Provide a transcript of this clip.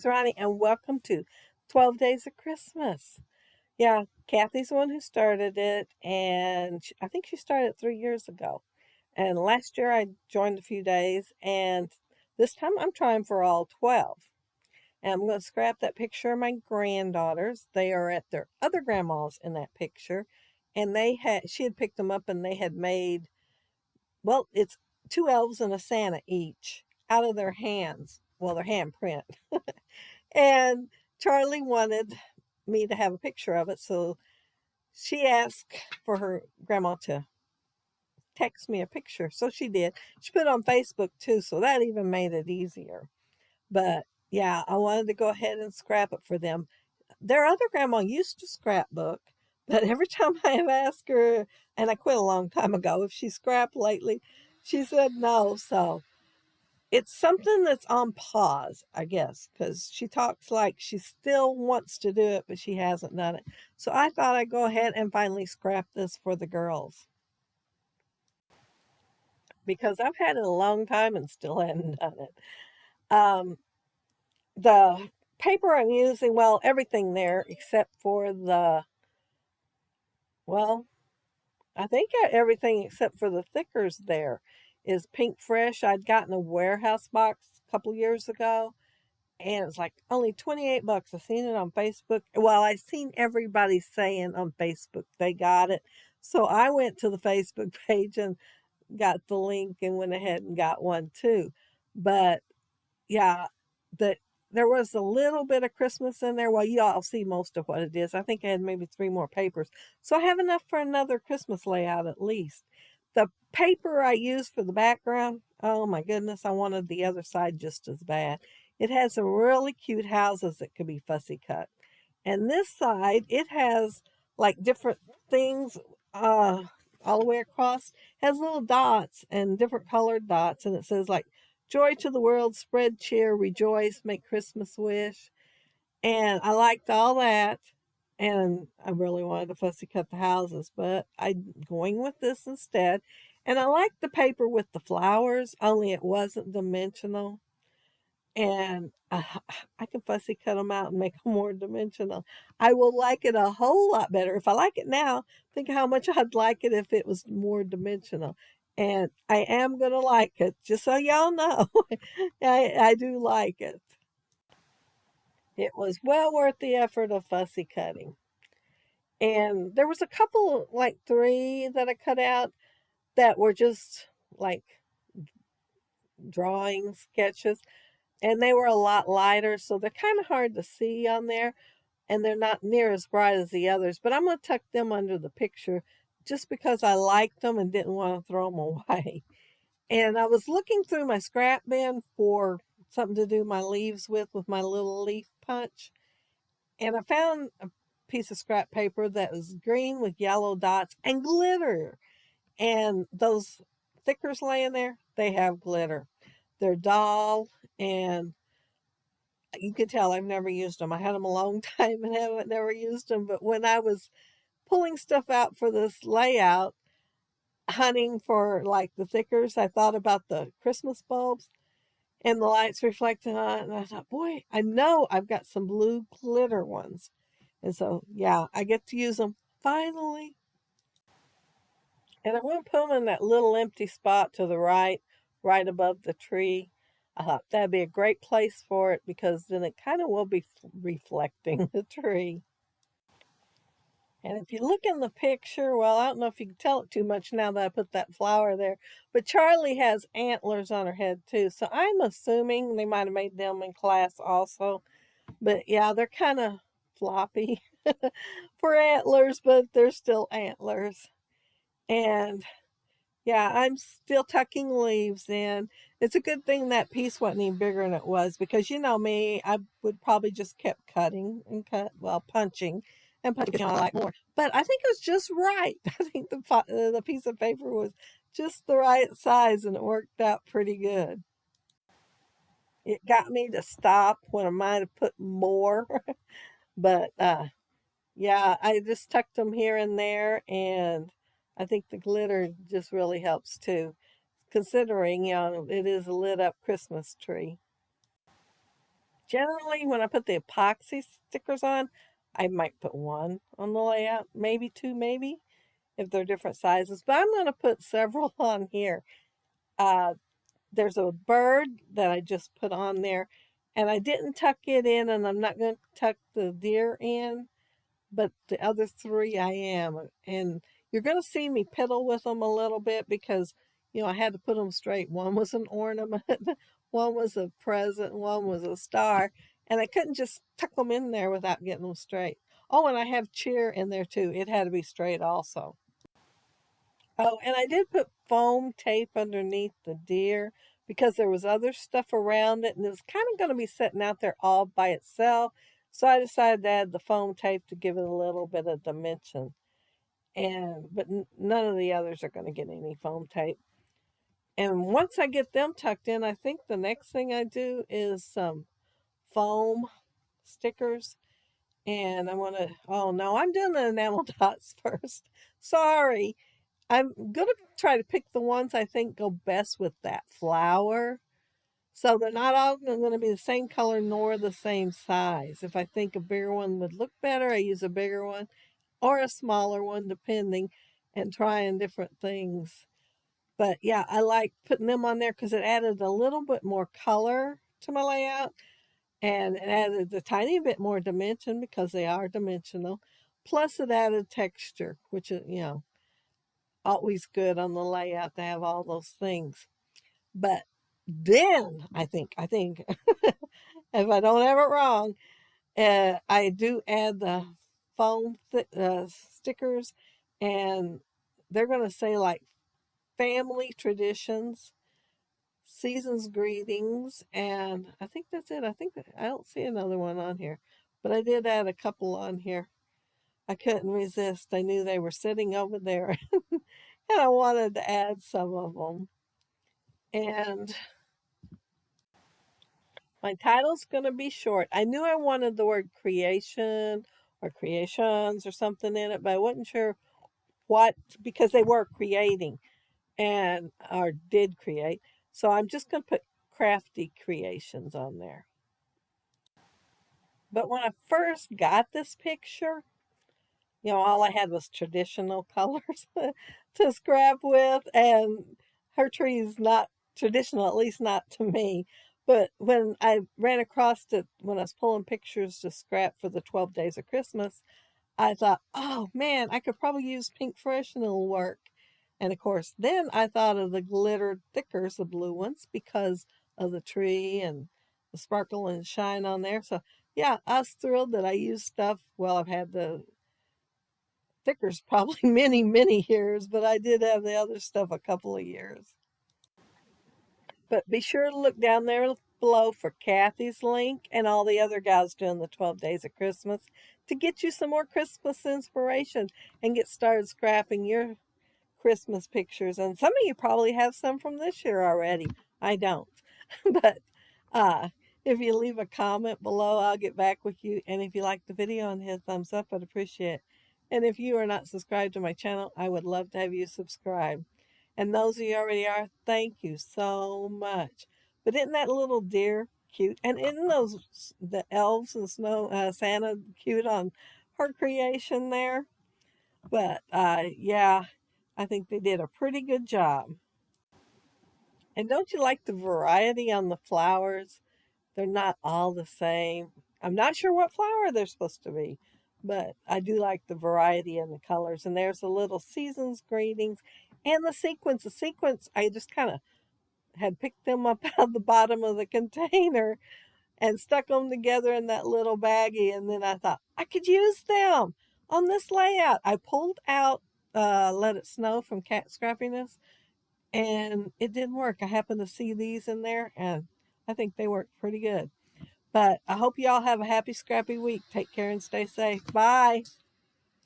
it's Ronnie, and welcome to 12 Days of Christmas. Yeah, Kathy's the one who started it, and I think she started 3 years ago. And last year I joined a few days, and this time I'm trying for all 12. And I'm going to scrap that picture of my granddaughters. They are at their other grandma's in that picture, and she had picked them up, and they had made, well, it's two elves and a Santa each out of their hands. Well, their handprint. And Charlie wanted me to have a picture of it, so she asked for her grandma to text me a picture. So she did. She put it on Facebook too, so that even made it easier. But yeah, I wanted to go ahead and scrap it for them. Their other grandma used to scrapbook, but every time I have asked her, and I quit a long time ago, if she scrapped lately, she said no. So it's something that's on pause, I guess, because she talks like she still wants to do it, but she hasn't done it. So I thought I'd go ahead and finally scrap this for the girls because I've had it a long time and still hadn't done it. Um, the paper I'm using, well, everything there except for well, I think everything except for the thickers there is Pink Fresh. I'd gotten a warehouse box a couple years ago, and it's like only 28 bucks. I seen it on Facebook. Well, I seen everybody saying on Facebook they got it. So I went to the Facebook page and got the link and went ahead and got one too. But yeah, the there was a little bit of Christmas in there. Well, you all see most of what it is. I think I had maybe three more papers. So I have enough for another Christmas layout at least. The paper I used for the background, oh my goodness, I wanted the other side just as bad. It has some really cute houses that could be fussy cut. And this side, it has like different things all the way across. Has little dots and different colored dots. And it says like, joy to the world, spread cheer, rejoice, make Christmas wish. And I liked all that. And I really wanted to fussy cut the houses, but I'm going with this instead. And I like the paper with the flowers, only it wasn't dimensional. And I can fussy cut them out and make them more dimensional. I will like it a whole lot better. If I like it now, think how much I'd like it if it was more dimensional. And I am going to like it, just so y'all know. I do like it. It was well worth the effort of fussy cutting. And there was a couple, like three that I cut out that were just like drawing sketches. And they were a lot lighter, so they're kind of hard to see on there. And they're not near as bright as the others. But I'm going to tuck them under the picture just because I liked them and didn't want to throw them away. And I was looking through my scrap bin for something to do my leaves with my little leaf punch. And I found a piece of scrap paper that was green with yellow dots and glitter. And those thickers laying there, they have glitter. They're dull, and you can tell I've never used them. I had them a long time and haven't never used them. But when I was pulling stuff out for this layout, hunting for like the thickers, I thought about the Christmas bulbs and the lights reflecting on it. And I thought, boy, I know I've got some blue glitter ones. And so, yeah, I get to use them finally. And I want to put them in that little empty spot to the right, right above the tree. I thought that'd be a great place for it because then it kind of will be reflecting the tree. And if you look in the picture, well, I don't know if you can tell it too much now that I put that flower there, but Charlie has antlers on her head too. So I'm assuming they might have made them in class also. But yeah, they're kind of floppy for antlers, but they're still antlers. And yeah, I'm still tucking leaves in. It's a good thing that piece wasn't any bigger than it was because you know me, I would probably just kept cutting and punching and punching because I like more. But I think it was just right. I think the piece of paper was just the right size and it worked out pretty good. It got me to stop when I might have put more, but yeah, I just tucked them here and there, and I think the glitter just really helps too, considering, it is a lit up Christmas tree. Generally, when I put the epoxy stickers on, I might put one on the layout, maybe two, maybe, if they're different sizes. But I'm going to put several on here. Uh, there's a bird that I just put on there, and I didn't tuck it in, and I'm not going to tuck the deer in, but the other three I am. And you're going to see me piddle with them a little bit because, I had to put them straight. One was an ornament, one was a present, one was a star, and I couldn't just tuck them in there without getting them straight. Oh, and I have cheer in there too. It had to be straight also. Oh, and I did put foam tape underneath the deer because there was other stuff around it and it was kind of going to be sitting out there all by itself. So I decided to add the foam tape to give it a little bit of dimension. But none of the others are going to get any foam tape. And once I get them tucked in, I think the next thing I do is some foam stickers. And I want to, oh no, I'm doing the enamel dots first. Sorry. I'm going to try to pick the ones I think go best with that flower. So they're not all going to be the same color nor the same size. If I think a bigger one would look better, I use a bigger one or a smaller one, depending, and trying different things. But yeah, I like putting them on there because it added a little bit more color to my layout and it added a tiny bit more dimension because they are dimensional. Plus, it added texture, which is, always good on the layout to have all those things. But then I think if I don't have it wrong, I do add the foam stickers, and they're going to say like family traditions, seasons greetings, and I think that's it. I don't see another one on here, but I did add a couple on here. I couldn't resist. I knew they were sitting over there, and I wanted to add some of them. And my title's going to be short. I knew I wanted the word creation or creations or something in it, but I wasn't sure what, because they were creating and or did create. So I'm just going to put crafty creations on there. But when I first got this picture, all I had was traditional colors to scrap with, and her tree is not traditional, at least not to me. But when I ran across it when I was pulling pictures to scrap for the 12 Days of Christmas, I thought, oh man, I could probably use pink fresh and it'll work. And of course, then I thought of the glittered thickers, the blue ones, because of the tree and the sparkle and shine on there. So yeah, I was thrilled that I used stuff. Well, I've had the thickers probably many, many years, but I did have the other stuff a couple of years. But be sure to look down there below for Kathy's link and all the other guys doing the 12 Days of Christmas to get you some more Christmas inspiration and get started scrapping your Christmas pictures. And some of you probably have some from this year already. I don't. But if you leave a comment below, I'll get back with you. And if you like the video and hit a thumbs up, I'd appreciate it. And if you are not subscribed to my channel, I would love to have you subscribe. And those of you already are, thank you so much. But isn't that little deer cute? And isn't the elves and snow Santa cute on her creation there? But yeah, I think they did a pretty good job. And don't you like the variety on the flowers? They're not all the same. I'm not sure what flower they're supposed to be, but I do like the variety in the colors. And there's a little season's greetings and the sequins. The sequins, I just kind of had picked them up out of the bottom of the container and stuck them together in that little baggie. And then I thought, I could use them on this layout. I pulled out Let It Snow from Cat Scrappiness, and it didn't work. I happened to see these in there, and I think they worked pretty good. But I hope you all have a happy, scrappy week. Take care and stay safe. Bye.